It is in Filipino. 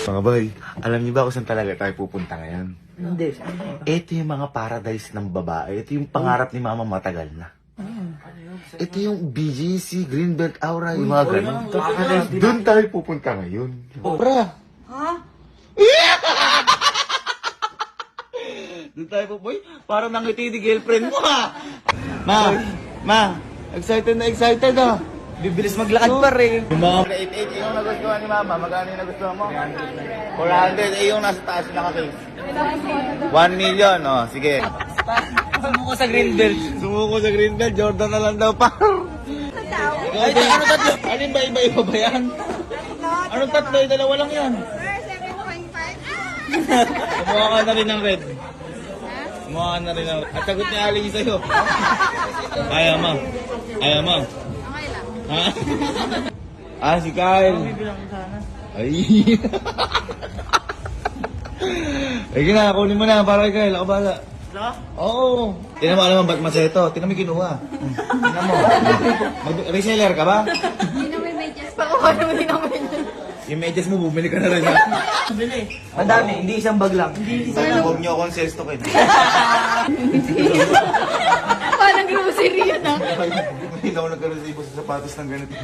Mga boy, alam niyo ba kung saan talaga tayo pupunta ngayon? Hindi. Ito yung mga paradise ng babae. Ito yung pangarap ni mama matagal na. Ito yung BGC, Greenbelt Aura, yung mga ganun. Doon tayo pupunta ngayon. Pra! Ha? Doon tayo po, boy. Parang nangiti ni girlfriend mo, ha? Ma, excited na excited, ha? Bibilis maglakad pa rin. Yung mga 88, yung nagustuhan ni mama, magkano yung nagustuhan mo? 400, yung nasa taas yung naka-case. 1 million, oh, sige. Sumuko sa Greenbelt. Sumuko sa Greenbelt, Jordan na lang daw, par. Ay, ano tatlo? Alin ba iba-iba ba yan? Anong tatlo? Yung dalawa lang yan. 7.5. Kumuha ka na rin ng red. Kumuha ka na rin ng red. At sagot ni Aling sa'yo. Ayaw mo. Ayaw mo. Okay lang. Ha? Ah, si Kyle. Ay. Ay, gina, kunin mo na para kay Kyle. Ako bahala. Oo. Tingnan mo, alam mo ba't maseto? Tingnan mo yung kinuha. Tingnan mo. Reseller ka ba? Hindi na may medyas. Pakuha naman din ako medyas. Yung medyas mo, bumili ka na rin. Madami, hindi isang bag lang. Sana huwag niyo akong sales token. Parang grocery yun ah. Hindi na ako nagka-resibo sa sapatos ng ganito.